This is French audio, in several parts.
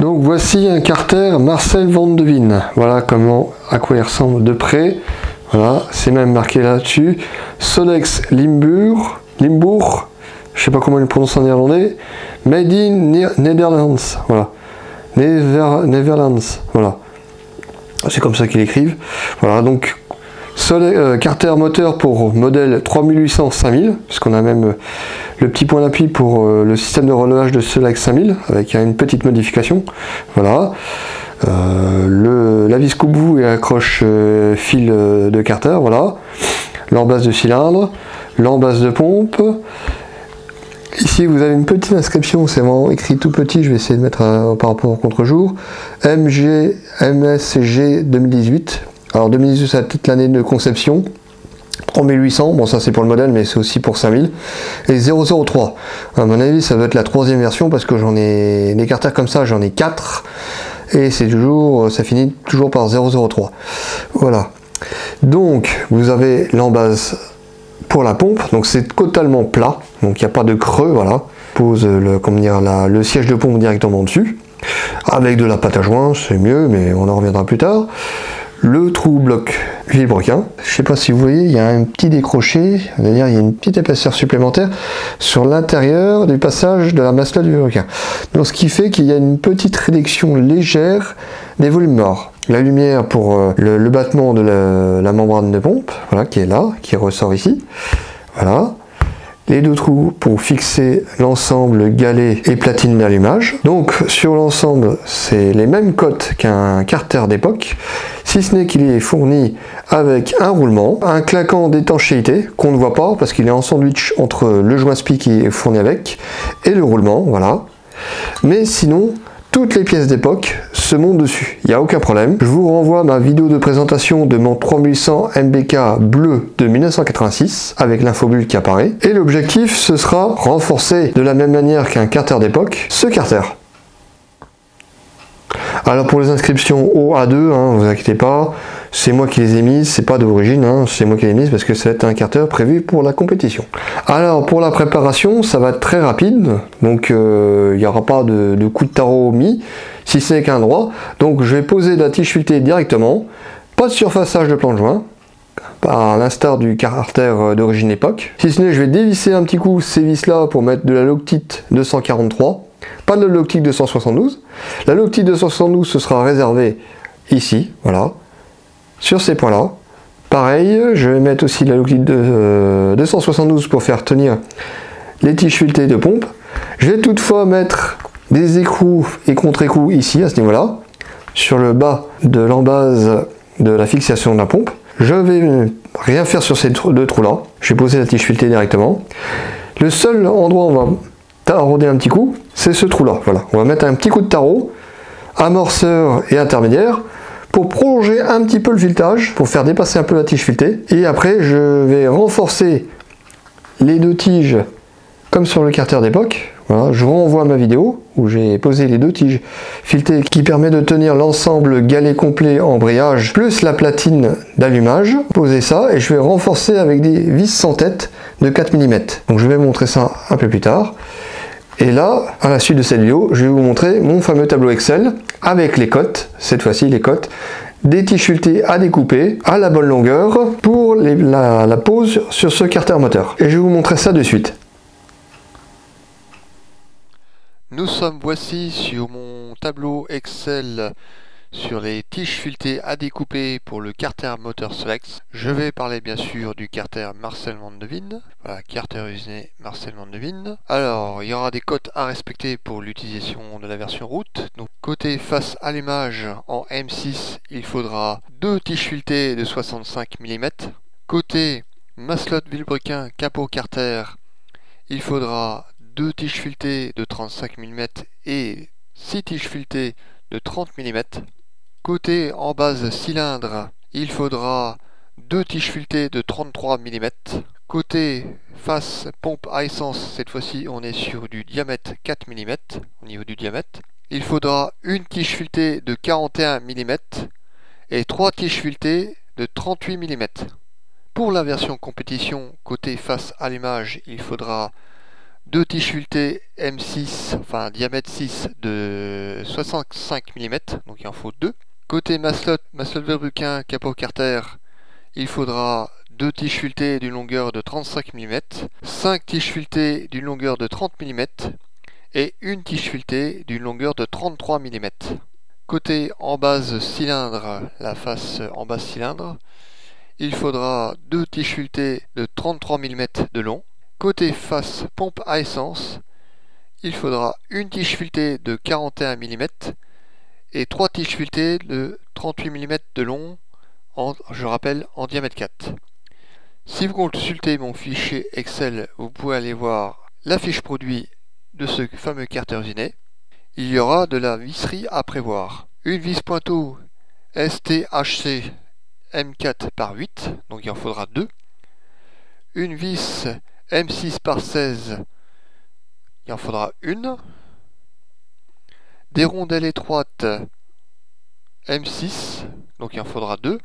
Donc voici un carter Marcel Van de Veen. Voilà à quoi il ressemble de près. Voilà, c'est même marqué là-dessus. Solex Limburg, je sais pas comment il le prononce en néerlandais. Made in Netherlands. Voilà. Netherlands. Voilà. C'est comme ça qu'ils écrivent. Voilà, donc carter moteur pour modèle 3800-5000, puisqu'on a même le petit point d'appui pour le système de relevage de Solex 5000, avec une petite modification. Voilà. La vis coupe-bout et accroche fil de carter, voilà. L'embase de cylindre, l'embase de pompe. Ici vous avez une petite inscription, c'est vraiment écrit tout petit, je vais essayer de mettre par rapport au contre-jour. MSG 2018. Alors 2018 c'est peut-être l'année de conception. 3800, bon ça c'est pour le modèle mais c'est aussi pour 5000. Et 003. À mon avis ça doit être la troisième version parce que j'en ai des carters comme ça, j'en ai 4. Et c'est toujours, ça finit toujours par 003. Voilà. Donc vous avez l'embase pour la pompe, donc c'est totalement plat, donc il n'y a pas de creux, voilà. Pose le siège de pompe directement dessus, avec de la pâte à joint, c'est mieux, mais on en reviendra plus tard. Le trou bloc vilebrequin, je ne sais pas si vous voyez, il y a un petit décroché, c'est-à-dire il y a une petite épaisseur supplémentaire sur l'intérieur du passage de la masselotte du vilebrequin. Donc ce qui fait qu'il y a une petite réduction légère des volumes morts. La lumière pour le battement de la membrane de pompe, voilà, qui est là, qui ressort ici. Voilà. Les deux trous pour fixer l'ensemble galet et platine d'allumage. Donc sur l'ensemble, c'est les mêmes cotes qu'un carter d'époque, si ce n'est qu'il est fourni avec un roulement, un claquant d'étanchéité qu'on ne voit pas parce qu'il est en sandwich entre le joint spi qui est fourni avec et le roulement, voilà. Mais sinon, toutes les pièces d'époque se montent dessus, il n'y a aucun problème. Je vous renvoie à ma vidéo de présentation de mon 3800 MBK bleu de 1986 avec l'infobulle qui apparaît. Et l'objectif ce sera renforcer de la même manière qu'un carter d'époque ce carter. Alors pour les inscriptions OA2, hein, vous inquiétez pas, c'est moi qui les ai mises, c'est pas d'origine, hein, c'est moi qui les ai mises parce que ça va être un carter prévu pour la compétition. Alors pour la préparation, ça va être très rapide, donc il n'y aura pas de coup de tarot mis, si ce n'est qu'un droit. Donc je vais poser la tige filetée directement, pas de surfaçage de plan de joint, à l'instar du carter d'origine époque. Si ce n'est, je vais dévisser un petit coup ces vis là pour mettre de la Loctite 243. Pas de la Loctite 272. La Loctite 272 ce sera réservé ici, voilà, sur ces points là. Pareil, je vais mettre aussi la Loctite 272 pour faire tenir les tiges filetées de pompe. Je vais toutefois mettre des écrous et contre-écrous ici, à ce niveau là, sur le bas de l'embase de la fixation de la pompe. Je vais rien faire sur ces deux trous là, je vais poser la tige filetée directement. Le seul endroit où on va tarauder un petit coup, c'est ce trou là, voilà. On va mettre un petit coup de tarot, amorceur et intermédiaire, pour prolonger un petit peu le filetage, pour faire dépasser un peu la tige filetée. Et après, je vais renforcer les deux tiges, comme sur le carter d'époque. Voilà, je renvoie à ma vidéo, où j'ai posé les deux tiges filetées, qui permet de tenir l'ensemble galet complet en brillage, plus la platine d'allumage. Poser ça, et je vais renforcer avec des vis sans tête de 4 mm. Donc je vais montrer ça un peu plus tard. Et là, à la suite de cette vidéo, je vais vous montrer mon fameux tableau Excel avec les cotes, cette fois-ci les cotes, des tiges filetées à découper à la bonne longueur pour la pose sur ce carter moteur. Et je vais vous montrer ça de suite. Nous sommes voici sur mon tableau Excel sur les tiges filetées à découper pour le carter moteur Solex. Je vais parler bien sûr du carter Marcel Van de Veen. Voilà, carter usiné Marcel Van de Veen. Alors, il y aura des cotes à respecter pour l'utilisation de la version route. Donc, côté face allumage en M6, il faudra 2 tiges filetées de 65 mm. Côté masselotte vilebrequin capot carter, il faudra 2 tiges filetées de 35 mm et 6 tiges filetées de 30 mm. Côté embase cylindre, il faudra 2 tiges filetées de 33 mm. Côté face pompe à essence, cette fois-ci on est sur du diamètre 4 mm au niveau du diamètre. Il faudra une tige filetée de 41 mm et 3 tiges filetées de 38 mm. Pour la version compétition, côté face allumage, il faudra 2 tiges filetées M6, enfin diamètre 6 de 65 mm, donc il en faut 2. Côté maslot Verbruquin capot carter, il faudra 2 tiges filetées d'une longueur de 35 mm, 5 tiges filetées d'une longueur de 30 mm et une tige filetée d'une longueur de 33 mm. Côté en base cylindre, la face en base cylindre, il faudra 2 tiges filetées de 33 mm de long. Côté face pompe à essence, il faudra une tige filetée de 41 mm et 3 tiges filetées de 38 mm de long, je rappelle en diamètre 4. Si vous consultez mon fichier Excel, vous pouvez aller voir la fiche produit de ce fameux carter usiné. Il y aura de la visserie à prévoir. Une vis pointeau STHC M4 par 8, donc il en faudra 2. Une vis M6 par 16, il en faudra une. Des rondelles étroites M6, donc il en faudra 2.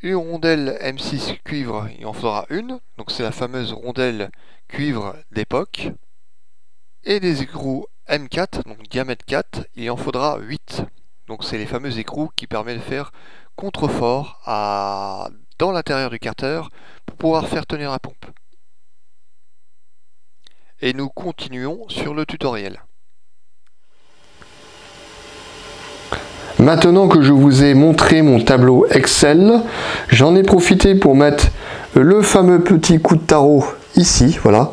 Une rondelle M6 cuivre, il en faudra une, donc c'est la fameuse rondelle cuivre d'époque. Et des écrous M4, donc diamètre 4, il en faudra 8. Donc c'est les fameux écrous qui permettent de faire contrefort dans l'intérieur du carter pour pouvoir faire tenir la pompe. Et nous continuons sur le tutoriel. Maintenant que je vous ai montré mon tableau Excel, j'en ai profité pour mettre le fameux petit coup de tarot ici, voilà,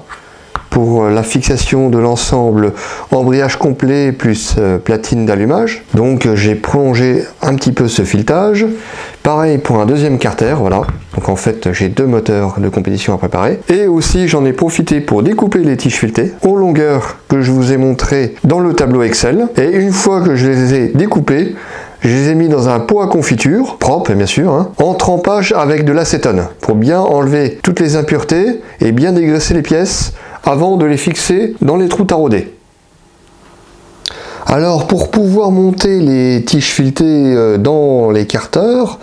pour la fixation de l'ensemble embrayage complet plus platine d'allumage. Donc j'ai prolongé un petit peu ce filetage. Pareil pour un deuxième carter, voilà. Donc en fait j'ai 2 moteurs de compétition à préparer. Et aussi j'en ai profité pour découper les tiges filetées aux longueurs que je vous ai montré dans le tableau Excel. Et une fois que je les ai découpées, je les ai mis dans un pot à confiture, propre bien sûr, hein, en trempage avec de l'acétone, pour bien enlever toutes les impuretés et bien dégraisser les pièces avant de les fixer dans les trous taraudés. Alors pour pouvoir monter les tiges filetées dans les carters,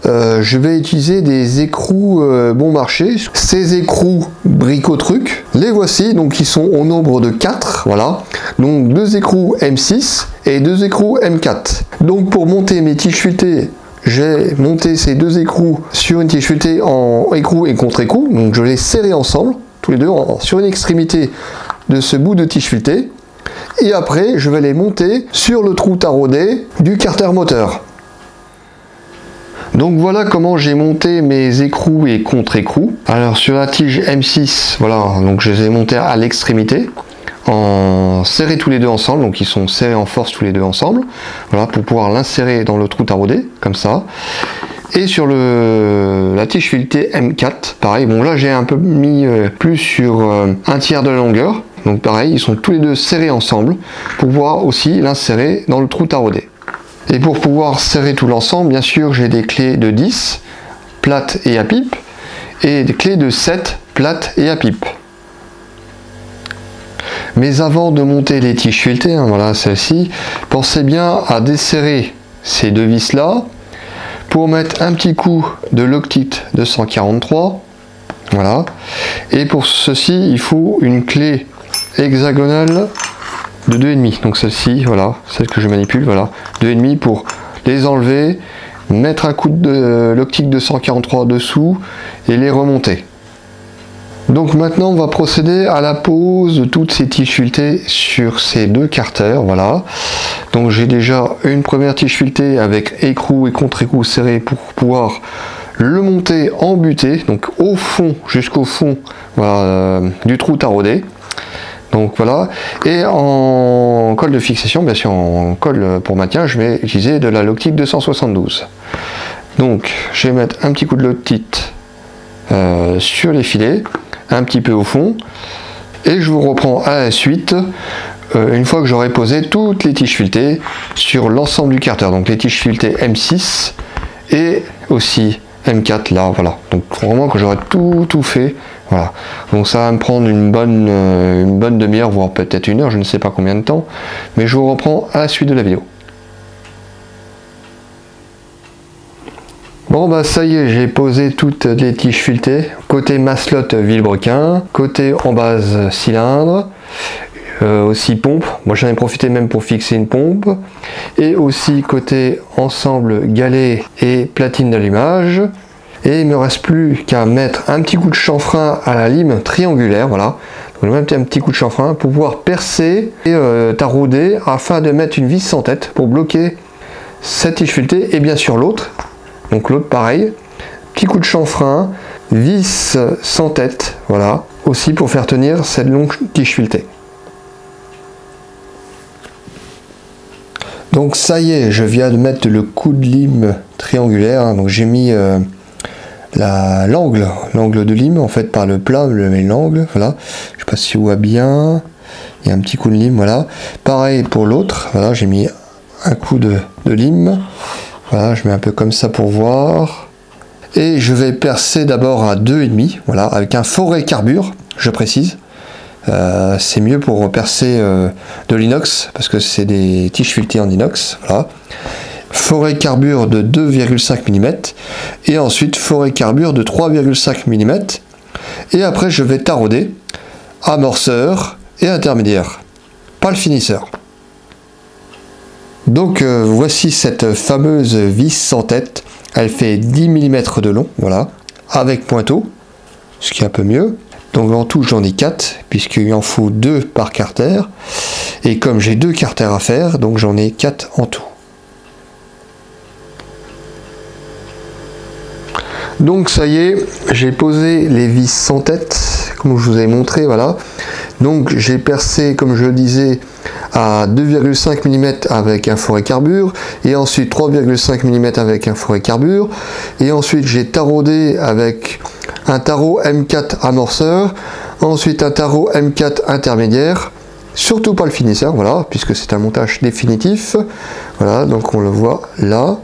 je vais utiliser des écrous bon marché. Ces écrous Bricotruc, les voici, donc ils sont au nombre de 4, voilà. Donc 2 écrous M6 et 2 écrous M4. Donc pour monter mes tiges filetées, j'ai monté ces 2 écrous sur une tige filetée en écrou et contre-écrou, donc je les serrai ensemble, tous les deux sur une extrémité de ce bout de tige filetée. Et après, je vais les monter sur le trou taraudé du carter moteur. Donc voilà comment j'ai monté mes écrous et contre-écrous. Alors sur la tige M6, voilà, donc je les ai montés à l'extrémité, en serrés tous les deux ensemble, donc ils sont serrés en force tous les deux ensemble, voilà, pour pouvoir l'insérer dans le trou taraudé, comme ça. Et sur la tige filetée M4, pareil, bon là j'ai un peu mis plus sur un tiers de la longueur, donc pareil, ils sont tous les deux serrés ensemble pour pouvoir aussi l'insérer dans le trou taraudé. Et pour pouvoir serrer tout l'ensemble, bien sûr, j'ai des clés de 10, plates et à pipe, et des clés de 7, plates et à pipe. Mais avant de monter les tiges filetées, hein, voilà celle-ci, pensez bien à desserrer ces 2 vis là, pour mettre un petit coup de Loctite 243, voilà. Et pour ceci, il faut une clé hexagonale de 2,5. Donc celle-ci, voilà, celle que je manipule, voilà, 2,5 pour les enlever, mettre un coup de Loctite 243 dessous et les remonter. Donc maintenant on va procéder à la pose de toutes ces tiges filetées sur ces 2 carters, voilà. Donc j'ai déjà une première tige filetée avec écrou et contre-écrou serré pour pouvoir le monter en butée, donc au fond, jusqu'au fond, voilà, du trou taraudé. Donc voilà, et en colle de fixation, bien sûr en colle pour maintien, je vais utiliser de la Loctite 272. Donc je vais mettre un petit coup de Loctite sur les filets, un petit peu au fond, et je vous reprends à la suite une fois que j'aurai posé toutes les tiges filetées sur l'ensemble du carter, donc les tiges filetées M6 et aussi M4 là, voilà, donc vraiment que j'aurai tout fait, voilà, donc ça va me prendre une bonne demi-heure, voire peut-être 1 heure, je ne sais pas combien de temps, mais je vous reprends à la suite de la vidéo. Bon bah ça y est, j'ai posé toutes les tiges filetées, côté maslotte vilebrequin, côté en base cylindre, aussi pompe, moi j'en ai profité même pour fixer une pompe, et aussi côté ensemble galet et platine d'allumage, et il me reste plus qu'à mettre un petit coup de chanfrein à la lime triangulaire, voilà, donc je vais mettre un petit coup de chanfrein pour pouvoir percer et tarauder afin de mettre une vis sans tête pour bloquer cette tige filetée et bien sûr l'autre. Donc l'autre pareil, petit coup de chanfrein, vis sans tête, voilà, aussi pour faire tenir cette longue tige filetée. Donc ça y est, je viens de mettre le coup de lime triangulaire, hein, donc j'ai mis l'angle de lime en fait par le plat, je mets l'angle, voilà, je sais pas si on voit bien, il y a un petit coup de lime, voilà. Pareil pour l'autre, voilà, j'ai mis un coup de lime. Voilà, je mets un peu comme ça pour voir. Et je vais percer d'abord à 2,5, voilà, avec un forêt carbure, je précise. C'est mieux pour percer de l'inox, parce que c'est des tiges filetées en inox, voilà. Forêt carbure de 2,5 mm. Et ensuite forêt carbure de 3,5 mm. Et après je vais tarauder, amorceur et intermédiaire. Pas le finisseur. Donc voici cette fameuse vis sans tête, elle fait 10 mm de long, voilà, avec pointeau, ce qui est un peu mieux. Donc en tout j'en ai 4, puisqu'il en faut 2 par carter, et comme j'ai 2 carters à faire, donc j'en ai 4 en tout. Donc ça y est, j'ai posé les vis sans tête, comme je vous ai montré, voilà. Donc j'ai percé, comme je le disais, à 2,5 mm avec un forêt carbure, et ensuite 3,5 mm avec un forêt carbure, et ensuite j'ai taraudé avec un tarot M4 amorceur, ensuite un tarot M4 intermédiaire, surtout pas le finisseur, voilà, puisque c'est un montage définitif, voilà, donc on le voit là,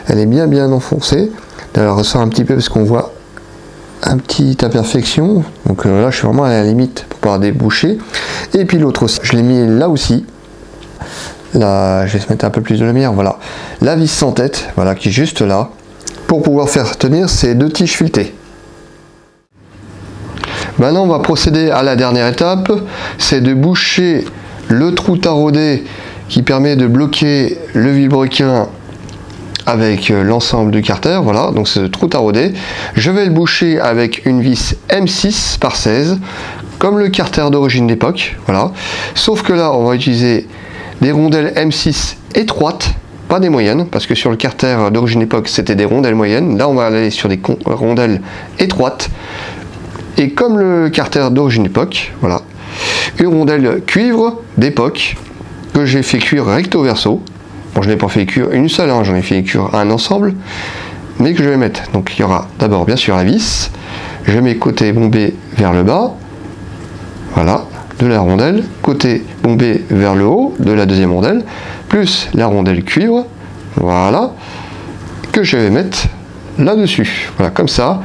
elle est bien enfoncée, elle ressort un petit peu parce qu'on voit un petit imperfection, donc là je suis vraiment à la limite pour pouvoir déboucher. Et puis l'autre aussi, je l'ai mis là aussi, là je vais se mettre un peu plus de lumière, voilà, la vis sans tête, voilà, qui est juste là, pour pouvoir faire tenir ces 2 tiges filetées. Maintenant on va procéder à la dernière étape, c'est de boucher le trou taraudé qui permet de bloquer le vilebrequin avec l'ensemble du carter, voilà, donc c'est le trou taraudé. Je vais le boucher avec une vis M6 par 16, comme le carter d'origine d'époque, voilà. Sauf que là, on va utiliser des rondelles M6 étroites, pas des moyennes, parce que sur le carter d'origine d'époque, c'était des rondelles moyennes. Là, on va aller sur des rondelles étroites. Et comme le carter d'origine d'époque, voilà, une rondelle cuivre d'époque que j'ai fait cuire recto verso. Bon, je n'ai pas fait cuire une seule, hein, j'en ai fait cuire un ensemble, mais que je vais mettre. Donc il y aura d'abord bien sûr la vis, je mets côté bombé vers le bas, voilà, de la rondelle, côté bombé vers le haut de la deuxième rondelle, plus la rondelle cuivre, voilà, que je vais mettre là-dessus, voilà, comme ça,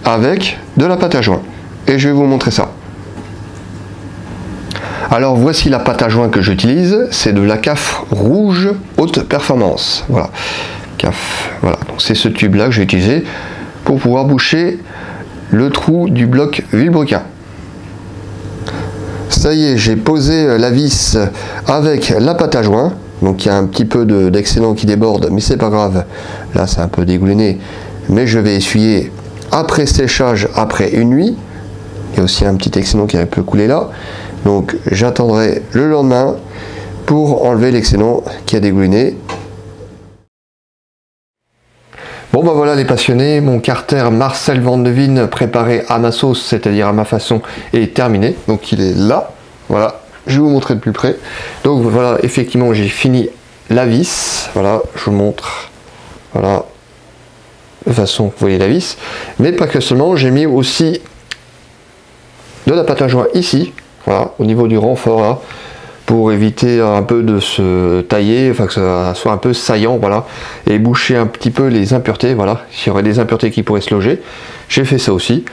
avec de la pâte à joint. Et je vais vous montrer ça. Alors voici la pâte à joint que j'utilise, c'est de la CAF rouge haute performance. Voilà, CAF, voilà. Donc c'est ce tube là que j'ai utilisé pour pouvoir boucher le trou du bloc vilebrequin. Ça y est, j'ai posé la vis avec la pâte à joint. Donc il y a un petit peu d'excédent qui déborde, mais c'est pas grave. Là c'est un peu dégouliné, mais je vais essuyer après séchage, après une nuit. Il y a aussi un petit excédent qui a un peu coulé là. Donc j'attendrai le lendemain pour enlever l'excédent qui a dégouliné. Bon ben voilà les passionnés, mon carter Marcel Van de Veen préparé à ma sauce, c'est-à-dire à ma façon, est terminé. Donc il est là, voilà, je vais vous montrer de plus près. Donc voilà, effectivement j'ai fini la vis, voilà, je vous montre, voilà, de façon, vous voyez la vis, mais pas que seulement, j'ai mis aussi de la pâte à joint ici, voilà, au niveau du renfort là, pour éviter un peu de se tailler, enfin que ça soit un peu saillant, voilà, et boucher un petit peu les impuretés, voilà, s'il y aurait des impuretés qui pourraient se loger, j'ai fait ça aussi.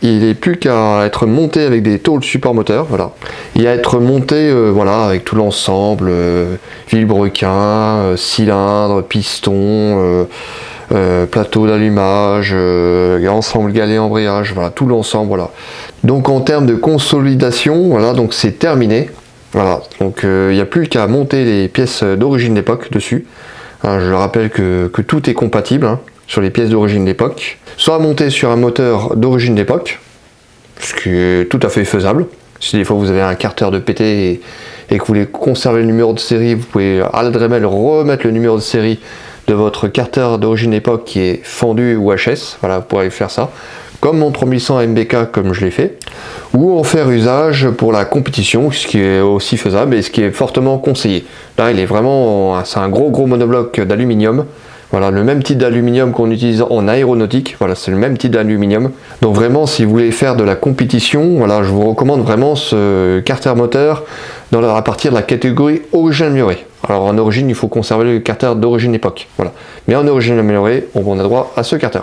Il n'est plus qu'à être monté avec des tôles support moteur, voilà, et à être monté, voilà, avec tout l'ensemble, vilebrequin, cylindre, piston, plateau d'allumage, ensemble galet embrayage, voilà, tout l'ensemble, voilà. Donc en termes de consolidation, voilà, donc c'est terminé. Voilà, donc il n'y a plus qu'à monter les pièces d'origine d'époque dessus. Hein, je rappelle que tout est compatible hein, sur les pièces d'origine d'époque. Soit monter sur un moteur d'origine d'époque, ce qui est tout à fait faisable. Si des fois vous avez un carter de PT et que vous voulez conserver le numéro de série, vous pouvez à la Dremel remettre le numéro de série de votre carter d'origine époque qui est fendu ou HS. Voilà, vous pourrez faire ça. Comme mon 3800 MBK comme je l'ai fait. Ou en faire usage pour la compétition, ce qui est aussi faisable et ce qui est fortement conseillé. Là, il est vraiment, c'est un gros monobloc d'aluminium. Voilà, le même type d'aluminium qu'on utilise en aéronautique, voilà, c'est le même type d'aluminium. Donc vraiment, si vous voulez faire de la compétition, voilà, je vous recommande vraiment ce carter moteur à partir de la catégorie origine améliorée. Alors en origine, il faut conserver le carter d'origine époque, voilà. Mais en origine améliorée, on a droit à ce carter.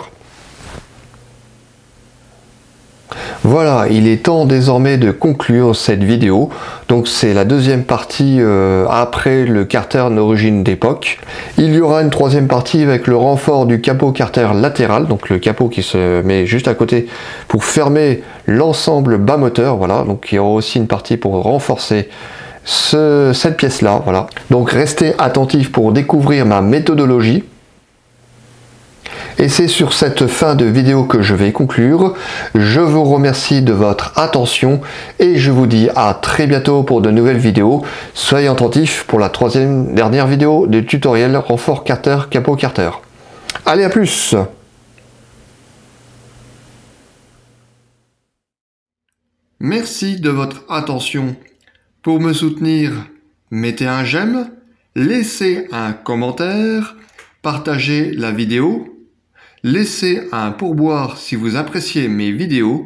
Voilà, il est temps désormais de conclure cette vidéo. Donc c'est la deuxième partie après le carter d'origine d'époque. Il y aura une troisième partie avec le renfort du capot carter latéral, donc le capot qui se met juste à côté pour fermer l'ensemble bas moteur. Voilà, donc il y aura aussi une partie pour renforcer cette pièce là. Voilà. Donc restez attentifs pour découvrir ma méthodologie. Et c'est sur cette fin de vidéo que je vais conclure. Je vous remercie de votre attention et je vous dis à très bientôt pour de nouvelles vidéos. Soyez attentifs pour la dernière vidéo du tutoriel renfort carter capot carter. Allez, à plus! Merci de votre attention. Pour me soutenir, mettez un j'aime, laissez un commentaire, partagez la vidéo. Laissez un pourboire si vous appréciez mes vidéos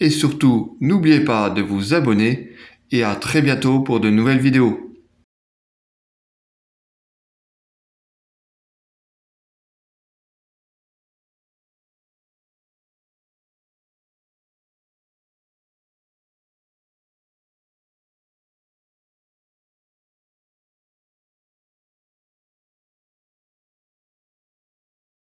et surtout n'oubliez pas de vous abonner et à très bientôt pour de nouvelles vidéos.